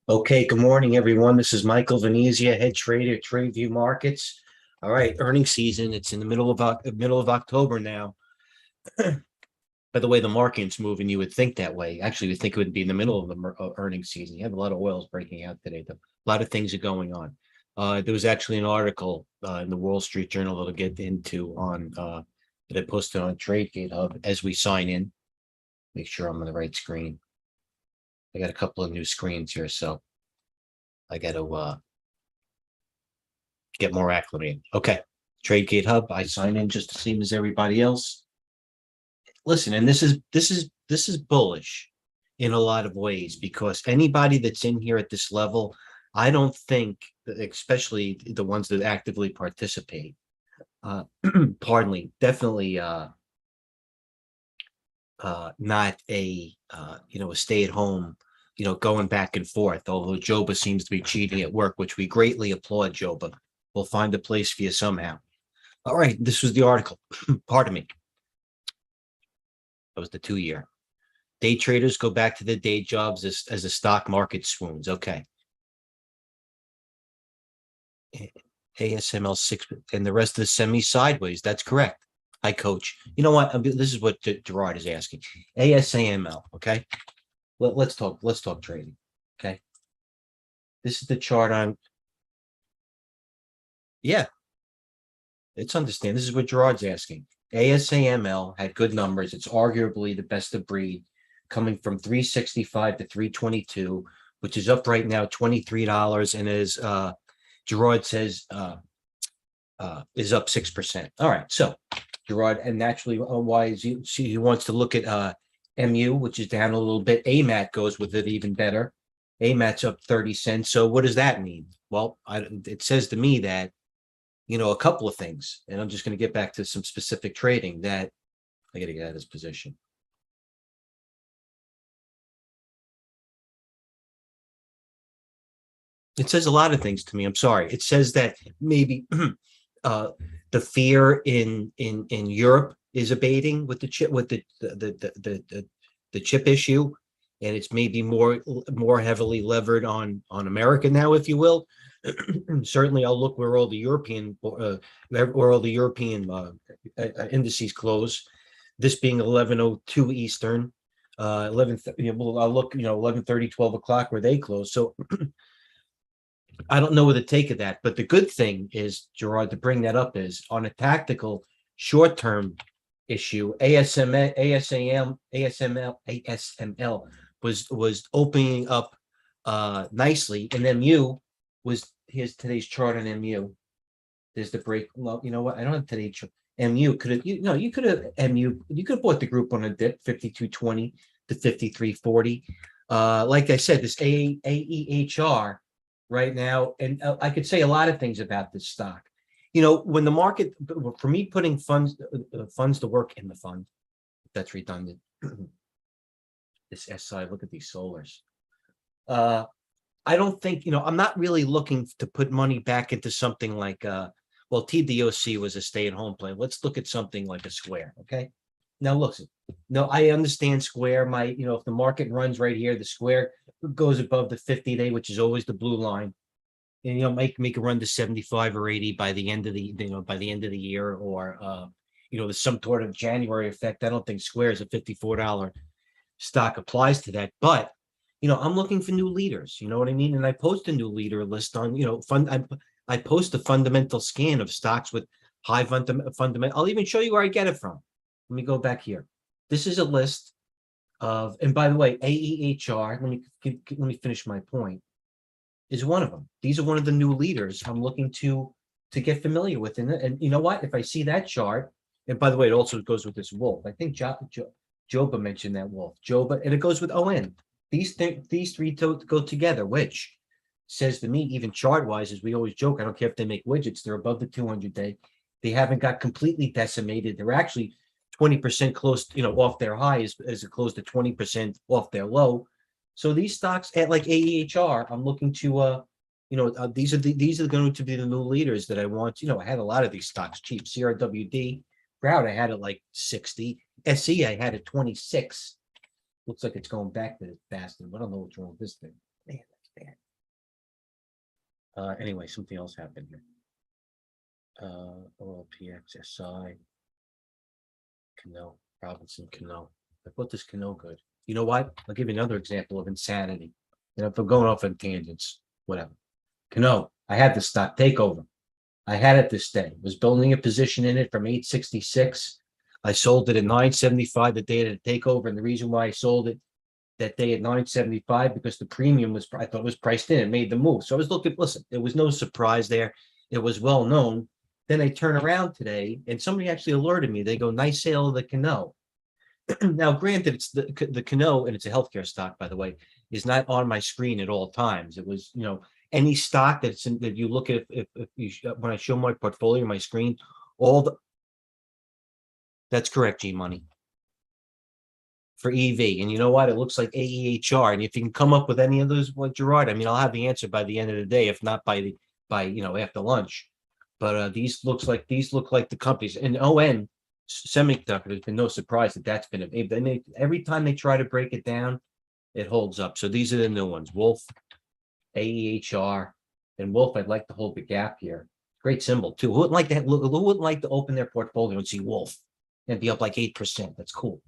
Okay, good morning, everyone. This is Michael Venezia, head trader at TradeView Markets. All right, earnings season. It's in the middle of October now. By the way, the market's moving. You would think that way. Actually, you think it would be in the middle of the earnings season. You have a lot of oils breaking out today. A lot of things are going on. There was actually an article in the Wall Street Journal that I'll get into on that I posted on TradeGATEHub as we sign in. Make sure I'm on the right screen. I got a couple of new screens here, so I got to get more acclimated. Okay, TradeGATEHub. I sign in just the same as everybody else. Listen, and this is bullish in a lot of ways because anybody that's in here at this level, I don't think, especially the ones that actively participate, pardon me, definitely not a stay at home, going back and forth. Although Joba seems to be cheating at work, which we greatly applaud, Joba. We'll find a place for you somehow. All right, this was the article. Pardon me. That was the 2-year. Day traders go back to their day jobs as the stock market swoons. Okay. ASML 6 and the rest of the semi sideways. That's correct. Hi, coach. You know what? This is what Gerard is asking. ASAML. Okay. Let's talk trading. Okay. This is the chart on. Yeah, it's understand. This is what Gerard's asking. ASAML had good numbers. It's arguably the best of breed, coming from 365 to 322, which is up right now $23, and as Gerard says, is up 6%. All right, so Gerard, and naturally, why is he wants to look at MU, which is down a little bit. AMAT goes with it even better. AMAT's up 30 cents. So what does that mean? Well, it says to me that a couple of things, and I'm just going to get back to some specific trading that I got to get out of this position. It says a lot of things to me. I'm sorry. It says that maybe the fear in Europe is abating with the chip with the chip issue, and it's maybe more heavily levered on America now, if you will. Certainly, I'll look where all the European indices close. This being 11:02 Eastern, 11. Well, I'll look 11:30, 12 o'clock where they close. So I don't know what to take of that, but the good thing is, Gerard, to bring that up is on a tactical short-term issue, ASML was opening up nicely, and MU was, here's today's chart on MU. There's the break. Well, you know what? I don't have today's chart. MU could have, you could have you could have bought the group on a dip 52.20 to 53.40. Like I said, this AEHR right now, and I could say a lot of things about this stock. When the market, for me, putting funds to work in the fund, that's redundant. This SI, look at these solars. I don't think, I'm not really looking to put money back into something like, well, TDOC was a stay-at-home play. Let's look at something like a Square, okay? Now, listen, no, I understand Square might, if the market runs right here, the Square goes above the 50-day, which is always the blue line, and make a run to 75 or 80 by the end of the year, or there's some sort of January effect. I don't think Square is a $54 stock applies to that, but I'm looking for new leaders. You know what I mean? And I post a new leader list on, I post a fundamental scan of stocks with high fundamental. I'll even show you where I get it from. Let me go back here. This is a list of, and by the way, AEHR, let me finish my point, is one of them. These are one of the new leaders I'm looking to get familiar with. And you know what? If I see that chart, and by the way, it also goes with this wolf. I think Joba mentioned that wolf. Joba, and it goes with ON. These three go together, which says to me, even chart-wise, as we always joke, I don't care if they make widgets, they're above the 200-day. They haven't got completely decimated. They're actually 20% close, off their high as close to 20% off their low. So these stocks at like AEHR, I'm looking to, these are going to be the new leaders that I want. I had a lot of these stocks cheap. CRWD, Proud, I had it like 60. SE, I had it 26. Looks like it's going back to fasting. I don't know what's wrong with this thing. Man, that's bad. Anyway, something else happened here. OLPX, SI, Cano, Robinson, Cano. I thought this Cano good. You know what? I'll give you another example of insanity. You know, if I'm going off on tangents, whatever. Cano, I had the stock takeover. I had it this day. Was building a position in it from 866. I sold it at 975 the day of the takeover, and the reason why I sold it that day at 975 because the premium was, I thought it was priced in. It made the move. So I was looking. Listen, there was no surprise there. It was well known. Then I turn around today, and somebody actually alerted me. They go, "Nice sale of the Cano." Now, granted, it's the Cano, and it's a healthcare stock, by the way, is not on my screen at all times. It was, any stock that's in, that you look at, if you when I show my portfolio, my screen, all the. That's correct, G Money. For EV, and you know what? It looks like AEHR, and if you can come up with any of those, what Gerard, I mean, I'll have the answer by the end of the day, if not by after lunch. But these look like the companies, and ON Semiconductor. There's been no surprise that's been every time they try to break it down, it holds up. So these are the new ones: Wolf, AEHR, and Wolf. I'd like to hold the gap here. Great symbol too. Who wouldn't like to? Who wouldn't like to open their portfolio and see Wolf and be up like 8%? That's cool.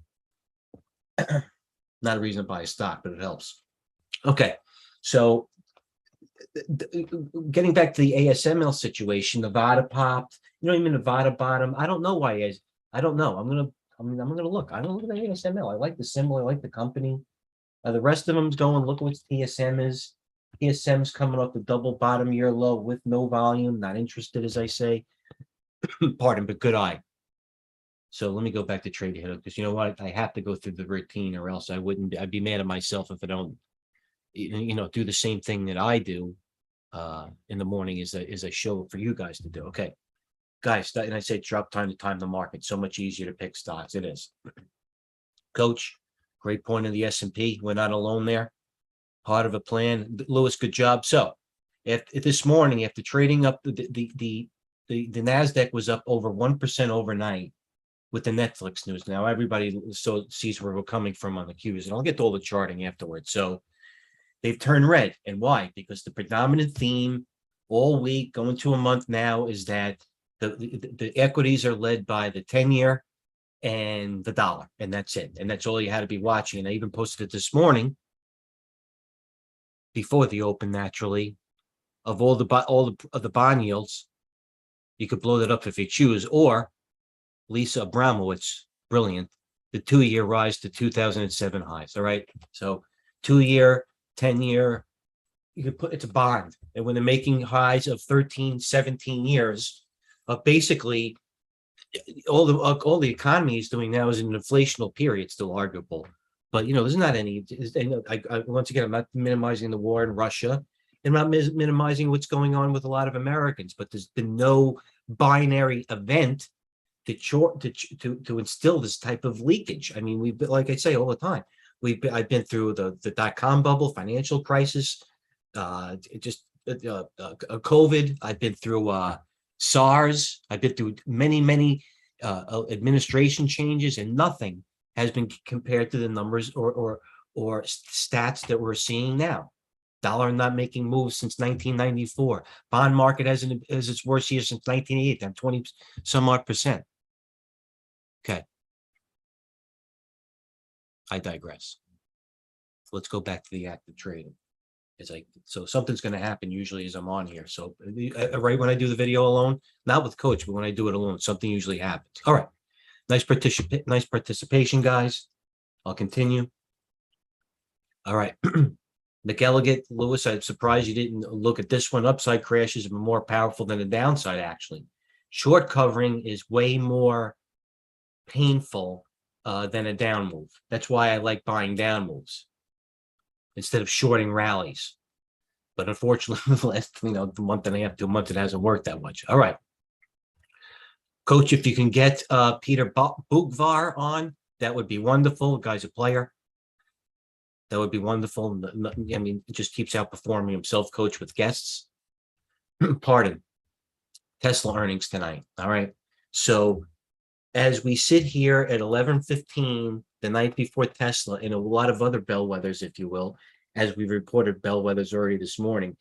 Not a reason to buy a stock, but it helps. Okay, so getting back to the ASML situation, Nevada popped. Even Nevada bottom. I don't know why. I don't know. I'm gonna look. I don't look at the ASML. I like the symbol. I like the company. The rest of them's going. Look what TSM is. TSM's coming off the double bottom year low with no volume. Not interested, as I say. Pardon, but good eye. So let me go back to TradeGATEHub, because you know what? I have to go through the routine, or else I'd be mad at myself if I don't, do the same thing that I do in the morning is a show for you guys to do. Okay, guys, and I said drop time to time the market. So much easier to pick stocks. It is. Coach, great point of the S&P. We're not alone there. Part of a plan. Lewis, good job. So if this morning, after trading up, the NASDAQ was up over 1% overnight with the Netflix news. Now everybody sees where we're coming from on the cues, and I'll get to all the charting afterwards. So they've turned red. And why? Because the predominant theme all week, going to a month now, is that the equities are led by the 10-year and the dollar, and that's it. And that's all you had to be watching. And I even posted it this morning before the open, naturally, of all the bond yields. You could blow that up if you choose, or Lisa Abramowitz, brilliant, the 2-year rise to 2007 highs. All right. So 2-year, 10-year, you could put it's a bond. And when they're making highs of 13, 17 years, basically all the economy is doing now is an inflational period, still arguable. But there's not any. Once again, I'm not minimizing the war in Russia, and I'm not minimizing what's going on with a lot of Americans. But there's been no binary event to instill this type of leakage. I mean, we've been, like I say all the time, I've been through the dot-com bubble, financial crisis, COVID. I've been through SARS. I've been through many administration changes, and nothing has been compared to the numbers or stats that we're seeing now. Dollar not making moves since 1994. Bond market has its worst year since 1988, down 20 some odd percent. Okay. I digress. Let's go back to the active trading. So something's going to happen usually as I'm on here. So right when I do the video alone, not with coach, but when I do it alone, something usually happens. All right. Nice participation, guys. I'll continue. All right. McElligott, Lewis, I'm surprised you didn't look at this one. Upside crashes are more powerful than the downside, actually. Short covering is way more painful than a down move. That's why I like buying down moves instead of shorting rallies. But unfortunately, the last the month and a half to a month, it hasn't worked that much. All right. Coach, if you can get Peter Bugvar on, that would be wonderful. The guy's a player. That would be wonderful. I mean, it just keeps outperforming himself, coach, with guests. Pardon. Tesla earnings tonight. All right. So as we sit here at 11:15, the night before Tesla, and a lot of other bellwethers, if you will, as we reported bellwethers already this morning.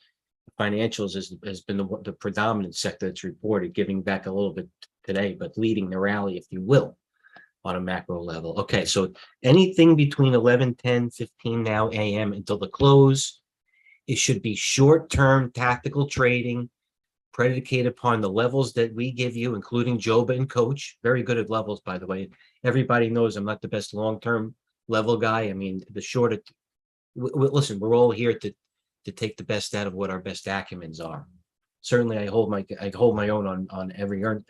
Financials has been the predominant sector that's reported, giving back a little bit today, but leading the rally, if you will, on a macro level. Okay, so anything between 11:10, 15 now a.m. until the close, it should be short-term tactical trading predicated upon the levels that we give you, including Joba and Coach. Very good at levels, by the way. Everybody knows I'm not the best long-term level guy. I mean, the shorter, listen, we're all here to take the best out of what our best acumens are. Certainly, I hold my own on every on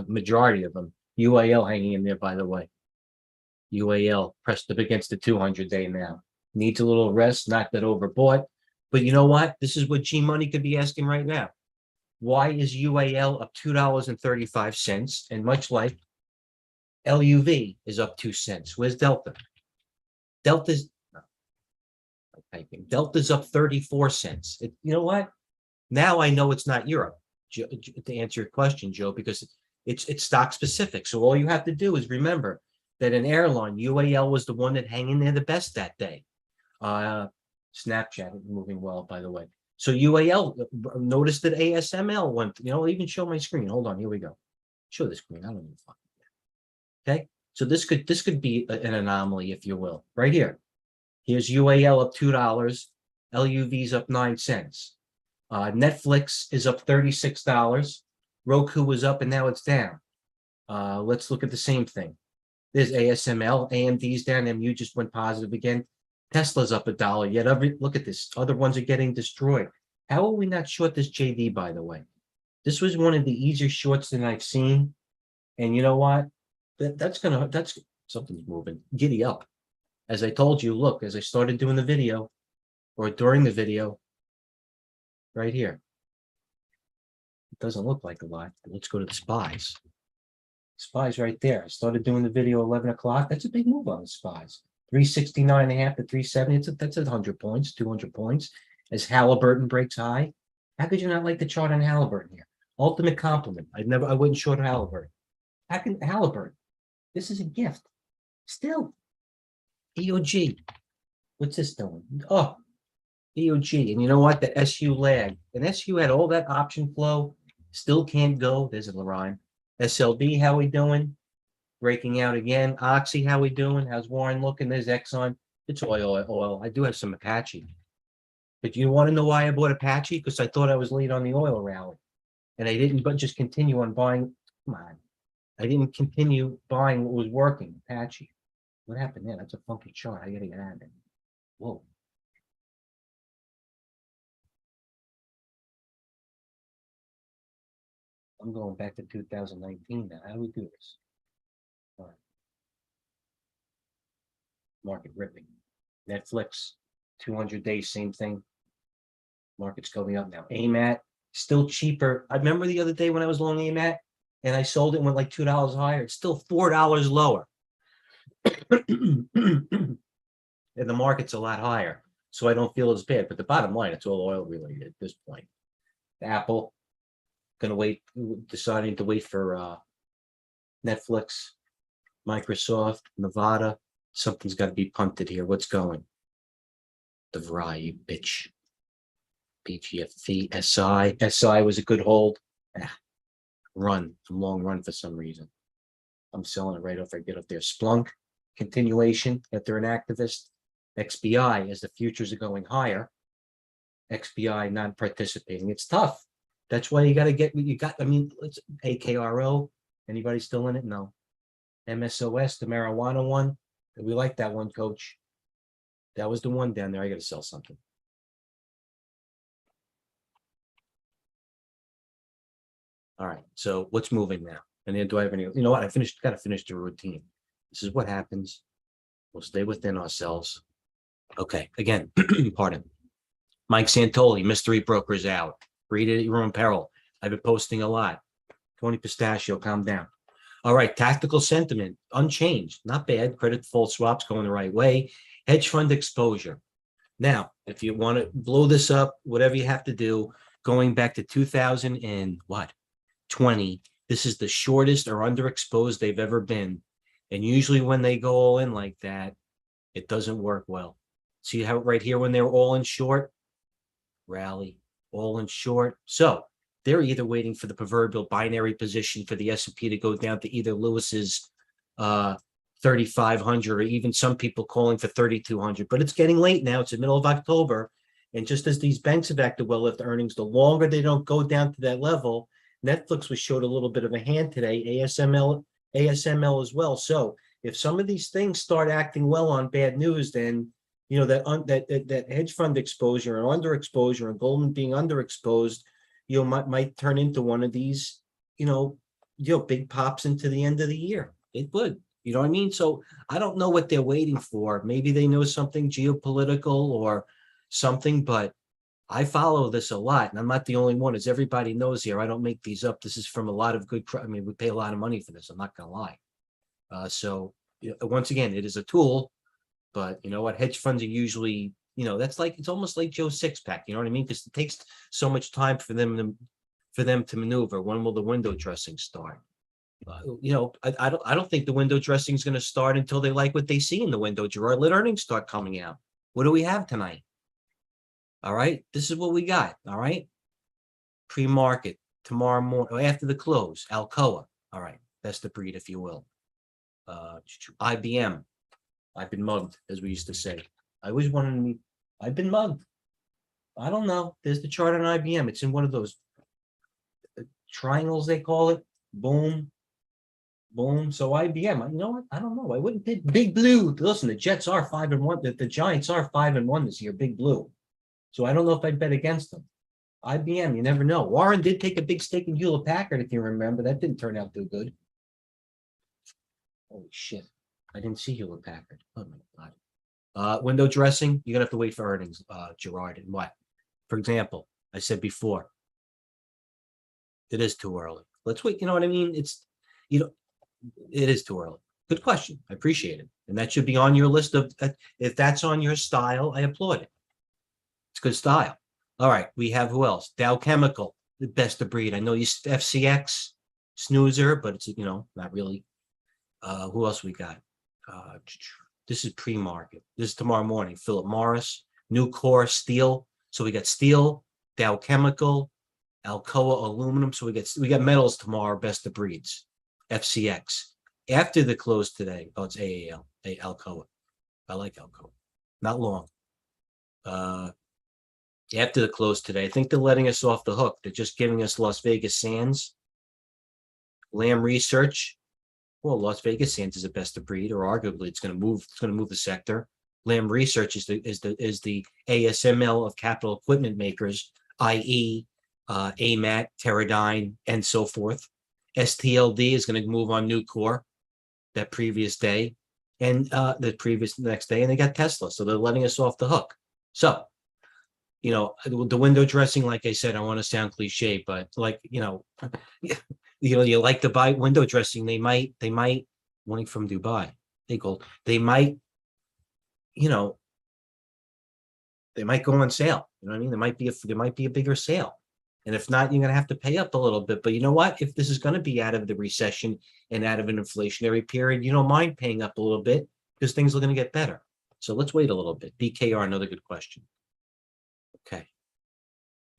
majority of them. UAL hanging in there, by the way. UAL pressed up against the 200-day now. Needs a little rest, not that overbought. But you know what? This is what G Money could be asking right now. Why is UAL up $2.35? And much like LUV is up 2 cents. Where's Delta? Delta's up 34 cents. You know what? Now I know it's not Europe, to answer your question, Joe, because it's stock specific. So all you have to do is remember that an airline, UAL, was the one that hang in there the best that day. Snapchat moving well, by the way. So UAL, notice that ASML went, even show my screen. Hold on, here we go. Show the screen. I don't even fucking care. Okay, so this could be an anomaly, if you will, right here. Here's UAL up $2, LUV's up 9 cents. Netflix is up $36. Roku was up and now it's down. Let's look at the same thing. There's ASML, AMD's down, MU just went positive again. Tesla's up $1. Yet look at this. Other ones are getting destroyed. How are we not short this JD, by the way? This was one of the easier shorts that I've seen. And you know what? That's something's moving. Giddy up. As I told you, look, as I started doing the video, or during the video, right here. It doesn't look like a lot. Let's go to the SPYs. SPYs right there. I started doing the video 11 o'clock. That's a big move on the SPYs. 369.5 to 370. That's 100 points, 200 points. As Halliburton breaks high. How could you not like the chart on Halliburton here? Ultimate compliment. I wouldn't short Halliburton. How can Halliburton? This is a gift. Still. EOG. What's this doing? Oh, EOG. And you know what? The SU lag. And SU had all that option flow. Still can't go. There's a Lorine. SLB, how we doing? Breaking out again. Oxy, how we doing? How's Warren looking? There's Exxon. It's oil. I do have some Apache. But you want to know why I bought Apache? Because I thought I was late on the oil rally. And I didn't, but just continue on buying. Come on. I didn't continue buying what was working. Apache. What happened there? That's a funky chart. I gotta get out of it. Whoa. I'm going back to 2019 now. How do we do this? All right. Market ripping. Netflix, 200 days, same thing. Market's going up now. AMAT, still cheaper. I remember the other day when I was long AMAT and I sold it and went like $2 higher. It's still $4 lower. And the market's a lot higher. So I don't feel as bad. But the bottom line, it's all oil related at this point. Apple, deciding to wait for Netflix, Microsoft, Nevada. Something's got to be punted here. What's going? The variety, bitch. BGFV, SI. SI was a good hold. Long run for some reason. I'm selling it right off I get up there. Splunk, continuation after an activist. XBI, as the futures are going higher. XBI not participating. It's tough. That's why you got to get what you got. I mean, it's AKRO. Anybody still in it? No. MSOS, the marijuana one. We like that one, Coach. That was the one down there. I got to sell something. All right. So what's moving now? And then do I have any? You know what? Got to finish the routine. This is what happens. We'll stay within ourselves. Okay. Again, pardon. Mike Santoli, mystery brokers out. Read it at your own peril. I've been posting a lot. Tony Pistachio, calm down. All right, tactical sentiment, unchanged, not bad. Credit default swaps going the right way. Hedge fund exposure. Now, if you want to blow this up, whatever you have to do, going back to 2020, this is the shortest or underexposed they've ever been. And usually when they go all in like that, it doesn't work well. See how right here when they're all in short, rally, all in short. So they're either waiting for the proverbial binary position for the S&P to go down to either Lewis's 3,500 or even some people calling for 3,200. But it's getting late now. It's the middle of October. And just as these banks have acted well after earnings, the longer they don't go down to that level, Netflix was showed a little bit of a hand today, ASML as well. So if some of these things start acting well on bad news, then you know that hedge fund exposure and underexposure and Goldman being underexposed, you know, might turn into one of these, big pops into the end of the year. It would, you know what I mean? So I don't know what they're waiting for. Maybe they know something geopolitical or something, but I follow this a lot, and I'm not the only one. As everybody knows here, I don't make these up. This is from a lot of good. I mean, we pay a lot of money for this. I'm not gonna lie. So once again, it is a tool, but you know what? Hedge funds are usually, that's like it's almost like Joe Sixpack. You know what I mean? Because it takes so much time for them to maneuver. When will the window dressing start? I don't think the window dressing is going to start until they like what they see in the window. Gerard, let earnings start coming out. What do we have tonight? All right, this is what we got. All right, pre-market tomorrow morning after the close. Alcoa. All right, best of breed, if you will. IBM. I've been mugged, as we used to say. I always wanted to meet. I've been mugged. I don't know. There's the chart on IBM. It's in one of those triangles they call it. Boom, boom. So IBM. You know what? I don't know. I wouldn't pick Big Blue. Listen, the Jets are 5-1. The Giants are 5-1 this year. Big Blue. So I don't know if I'd bet against them. IBM, you never know. Warren did take a big stake in Hewlett Packard, if you remember. That didn't turn out too good. Holy shit. I didn't see Hewlett Packard. Oh my God. Window dressing, you're gonna have to wait for earnings, Gerard. And what? For example, I said before, it is too early. Let's wait. You know what I mean? It is too early. Good question. I appreciate it. And that should be on your list of, if that's on your style, I applaud it. It's good style. All right. We have who else? Dow Chemical, the best of breed. I know you FCX, snoozer, but it's, not really. Who else we got? This is pre-market. This is tomorrow morning. Philip Morris, Nucor, steel. So we got steel, Dow Chemical, Alcoa aluminum. So we got metals tomorrow, best of breeds. FCX. After the close today, it's AAL, Alcoa. I like Alcoa. Not long. After the close today, I think they're letting us off the hook. They're just giving us Las Vegas Sands. Lamb Research. Well, Las Vegas Sands is the best of breed, or arguably it's going to move. It's going to move the sector. Lamb Research is the ASML of capital equipment makers, i.e., AMAT, Teradyne, and so forth. STLD is going to move on Nucor that previous day, and the next day, and they got Tesla, so they're letting us off the hook. So, the window dressing, like I said, I want to sound cliche, but like you like to buy window dressing. They might wanting from Dubai. They might, they might go on sale. You know what I mean? There might be a bigger sale. And if not, you're going to have to pay up a little bit. But you know what? If this is going to be out of the recession and out of an inflationary period, you don't mind paying up a little bit because things are going to get better. So let's wait a little bit. BKR, another good question. Okay.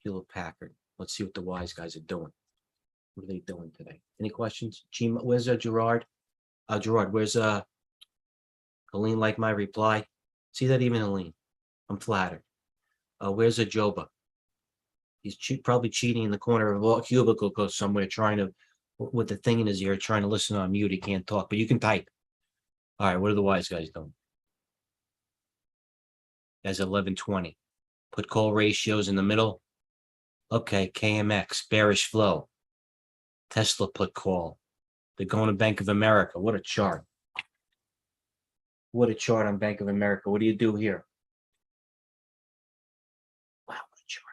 Hewlett Packard. Let's see what the wise guys are doing. What are they doing today? Any questions? Where's Gerard? Gerard, where's Helene like my reply? See that even Helene? I'm flattered. Where's Joba? He's probably cheating in the corner of a cubicle somewhere, trying to, with the thing in his ear, trying to listen on mute. He can't talk, but you can type. All right, what are the wise guys doing? As 11:20. Put call ratios in the middle. Okay, KMX, bearish flow. Tesla put call. They're going to Bank of America. What a chart. What a chart on Bank of America. What do you do here? Wow, what a chart.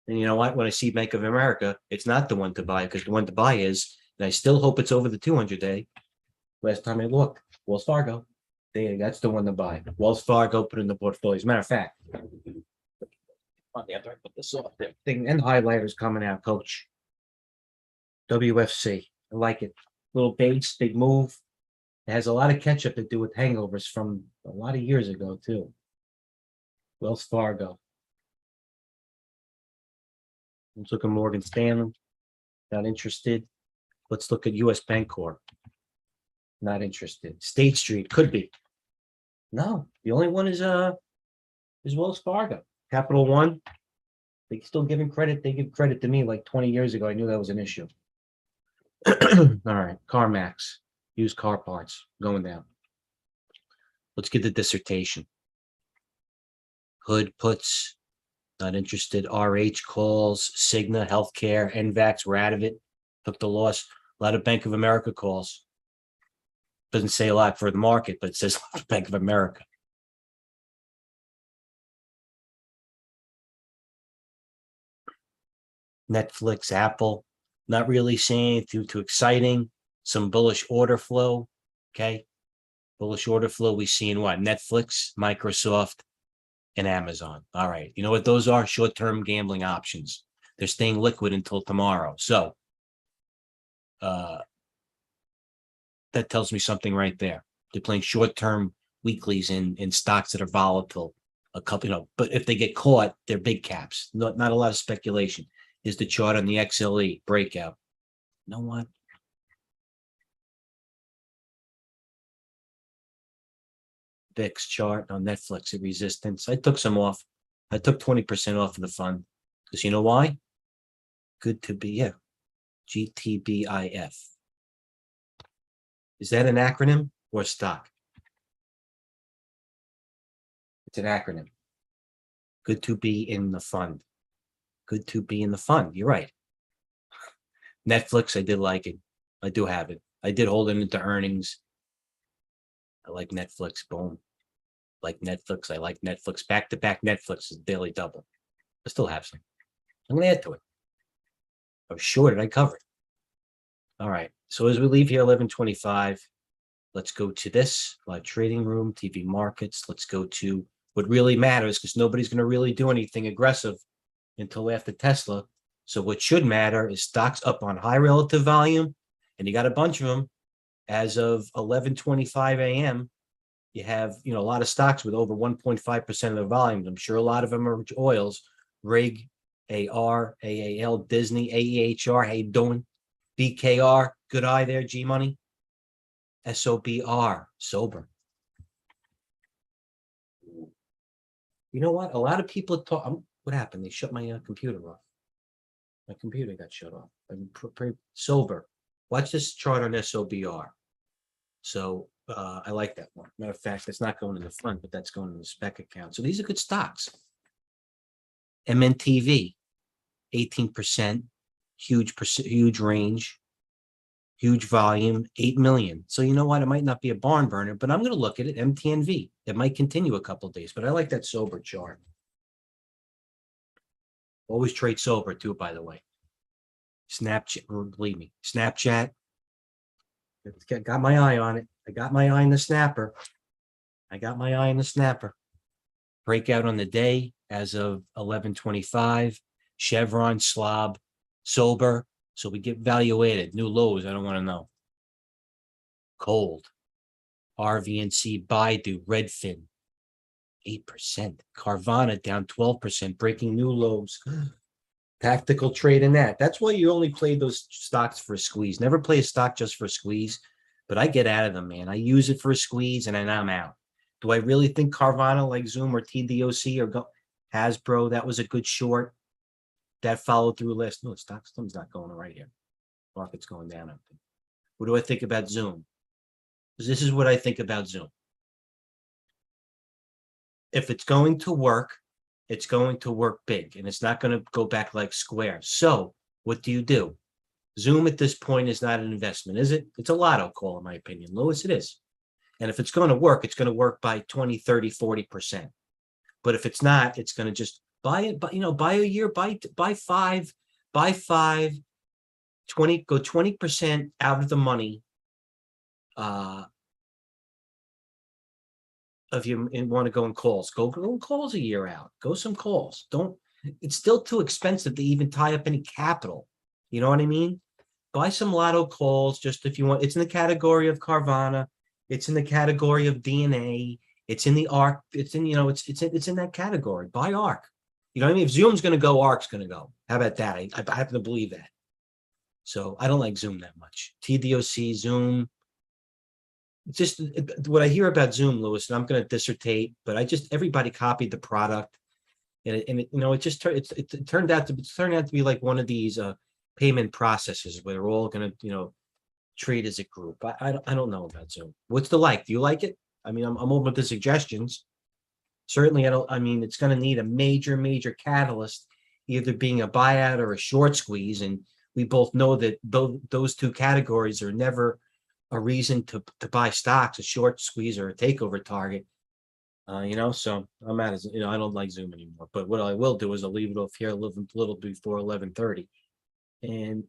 And you know what? When I see Bank of America, it's not the one to buy, because the one to buy is, and I still hope it's over the 200-day. Last time I looked, Wells Fargo. That's the one to buy. Wells Fargo put in the portfolio. As a matter of fact, on the other, I put this off there. Thing and highlighters coming out, coach. WFC. I like it. little base, big move. It has a lot of catch up to do with hangovers from a lot of years ago, too. Wells Fargo. Let's look at Morgan Stanley. Not interested. Let's look at US Bank Corp. Not interested. State Street could be. No, the only one is Wells Fargo. Capital One. They still giving credit. They give credit to me like 20 years ago. I knew that was an issue. All right, CarMax. Used car parts going down. Let's get the dissertation. Hood puts. Not interested. RH calls. Cigna Healthcare. NVAX. We're out of it. Took the loss. A lot of Bank of America calls. Doesn't say a lot for the market, but it says Bank of America. Netflix, Apple, not really saying anything too exciting. Some bullish order flow. Okay. Bullish order flow. We see in what? Netflix, Microsoft, and Amazon. All right. You know what those are? Short-term gambling options. They're staying liquid until tomorrow. So that tells me something right there. They're playing short-term weeklies in stocks that are volatile. A couple, but if they get caught, they're big caps. Not a lot of speculation. Is the chart on the XLE breakout? You know what? VIX chart on Netflix at resistance. I took some off. I took 20% off of the fund because you know why? Good to be, yeah. GTBIF. Is that an acronym or stock? It's an acronym. Good to be in the fund. Good to be in the fund. You're right. Netflix, I did like it. I do have it. I did hold it into earnings. I like Netflix. Boom. Like Netflix. I like Netflix. Back-to-back Netflix is daily double. I still have some. I'm going to add to it. I was shorted. I covered. All right. So as we leave here, 11:25, let's go to this live trading room, TV markets. Let's go to what really matters because nobody's going to really do anything aggressive until after Tesla. So what should matter is stocks up on high relative volume, and you got a bunch of them. As of 11:25 a.m., you have a lot of stocks with over 1.5% of the volume. I'm sure a lot of them are oils, RIG, AR, AAL, Disney, AEHR. How you doing? BKR, good eye there, G Money. SOBR, sober. You know what? A lot of people talk. What happened? They shut my computer off. My computer got shut off. I'm sober. Watch this chart on SOBR. So I like that one. Matter of fact, that's not going in the front, but that's going in the spec account. So these are good stocks. MNTV, 18%, huge range, huge volume, 8 million. So you know what? It might not be a barn burner, but I'm going to look at it. MTNV. It might continue a couple of days, but I like that sober chart. Always trade sober too, by the way. Snapchat, believe me, Snapchat. Got my eye on it. I got my eye on the snapper. Breakout on the day as of 11:25. Chevron, Slob, sober. So we get valuated. New lows. I don't want to know. Cold. RVNC, Baidu, Redfin, 8%. Carvana down 12%, breaking new lows. Tactical trade in that. That's why you only play those stocks for a squeeze. Never play a stock just for a squeeze. But I get out of them, man. I use it for a squeeze, and then I'm out. Do I really think Carvana, like Zoom or TDOC or Hasbro, that was a good short? That followed through last. No, something's not going right here. Market's going down. What do I think about Zoom? Because this is what I think about Zoom. If it's going to work, it's going to work big, and it's not going to go back like Square. So what do? Zoom at this point is not an investment, is it? It's a lotto call, in my opinion. Louis, it is. And if it's going to work, it's going to work by 20, 30, 40%. But if it's not, it's going to just buy it, buy a year, buy 5, 20, go 20% out of the money. If you want to go in calls, go in calls a year out. Go some calls. It's still too expensive to even tie up any capital. You know what I mean? buy some lotto calls just if you want. It's in the category of Carvana. It's in the category of DNA. It's in the ARC. It's in, it's in that category. Buy ARC. You know what I mean? If Zoom's going to go, ARC's going to go. How about that? I happen to believe that. So I don't like Zoom that much. TDOC, Zoom. Just what I hear about Zoom, Lewis, and I'm going to dissertate, but everybody copied the product. And it turned out to be like one of these payment processes where they're all going to, treat as a group. I don't know about Zoom. What's the like? Do you like it? I mean, I'm open to suggestions. Certainly, it's going to need a major catalyst, either being a buyout or a short squeeze. And we both know that those two categories are never a reason to buy stocks, a short squeeze or a takeover target. So I'm out of, I don't like Zoom anymore. But what I will do is I'll leave it off here a little before 11:30. And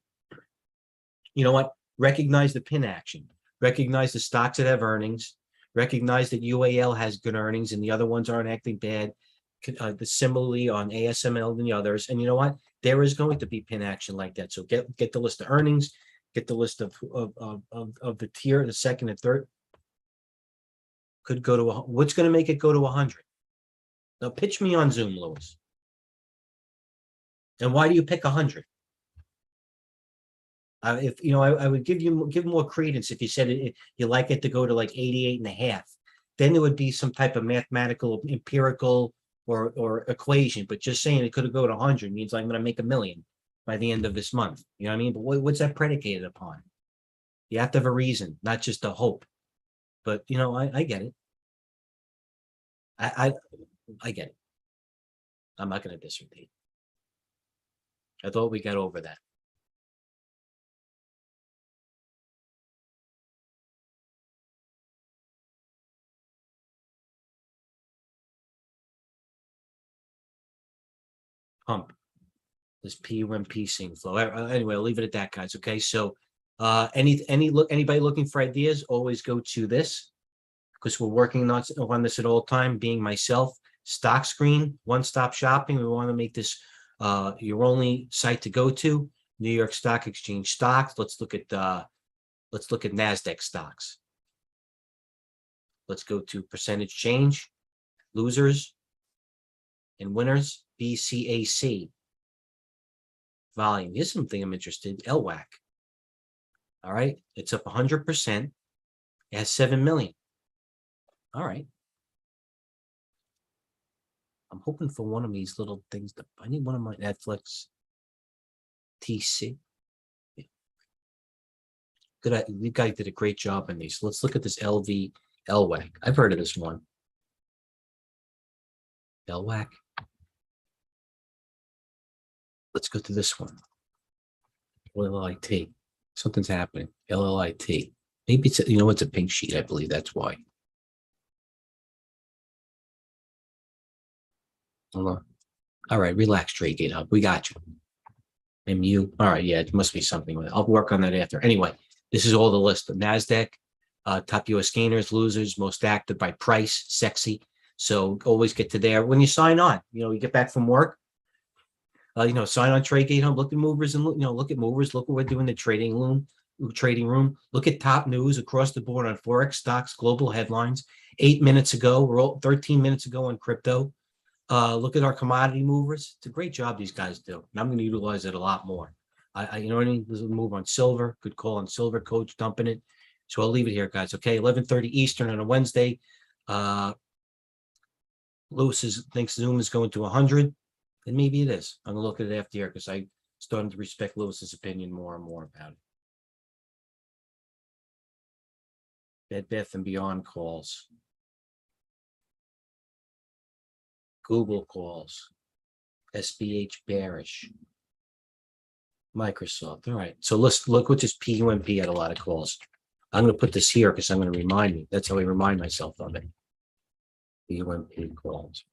you know what? Recognize the pin action. Recognize the stocks that have earnings. Recognize that UAL has good earnings and the other ones aren't acting bad. Similarly on ASML and the others. And you know what? There is going to be pin action like that. So get the list of earnings, get the list of the tier, the second and third. Could go to what's going to make it go to 100? Now pitch me on Zoom, Lewis. And why do you pick 100? I would give more credence if you said you like it to go to like 88.5. Then there would be some type of mathematical, empirical, or equation. But just saying it could go to 100 means I'm going to make $1 million by the end of this month. You know what I mean? But what's that predicated upon? You have to have a reason, not just a hope. But I get it. I get it. I'm not going to dissertate. I thought we got over that. Pump this PUMP sync flow. Anyway, I'll leave it at that, guys. Okay, so anybody looking for ideas, always go to this, because we're working on this at all time. Being myself, stock screen, one-stop shopping. We want to make this your only site to go to. New York Stock Exchange stocks. Let's look at NASDAQ stocks. Let's go to percentage change, losers, and winners. BCAC volume. Here's something I'm interested in. LWAC. All right, it's up 100%. It has 7 million. All right. I'm hoping for one of these little things. I need one of my Netflix. TC. Yeah. Good. You guys did a great job on these. Let's look at this LWAC. I've heard of this one. LWAC. Let's go to this one. LLIT. Something's happening. LLIT. Maybe it's it's a pink sheet. I believe that's why. Hold on. All right, relax, TradeGATEHub. We got you. MU. All right, yeah, it must be something with it. I'll work on that after. Anyway, this is all the list of NASDAQ, top US gainers, losers, most active by price, sexy. So always get to there when you sign on. You get back from work. Sign on TradeGATEHub. Look at movers and look at movers. Look what we're doing in the trading room. Look at top news across the board on forex, stocks, global headlines. 8 minutes ago, we're all 13 minutes ago on crypto. Look at our commodity movers. It's a great job these guys do, and I'm going to utilize it a lot more. You know what I mean? There's a move on silver. Good call on silver. Coach dumping it. So I'll leave it here, guys. Okay, 11:30 Eastern on a Wednesday. Lewis thinks Zoom is going to 100, and maybe it is. I'm going to look at it after here because I started to respect Lewis's opinion more and more about it. Bed Bath and Beyond calls. Google calls. SBH bearish. Microsoft. All right. So let's look what this PUMP had a lot of calls. I'm going to put this here because I'm going to remind me. That's how I remind myself of it. PUMP calls.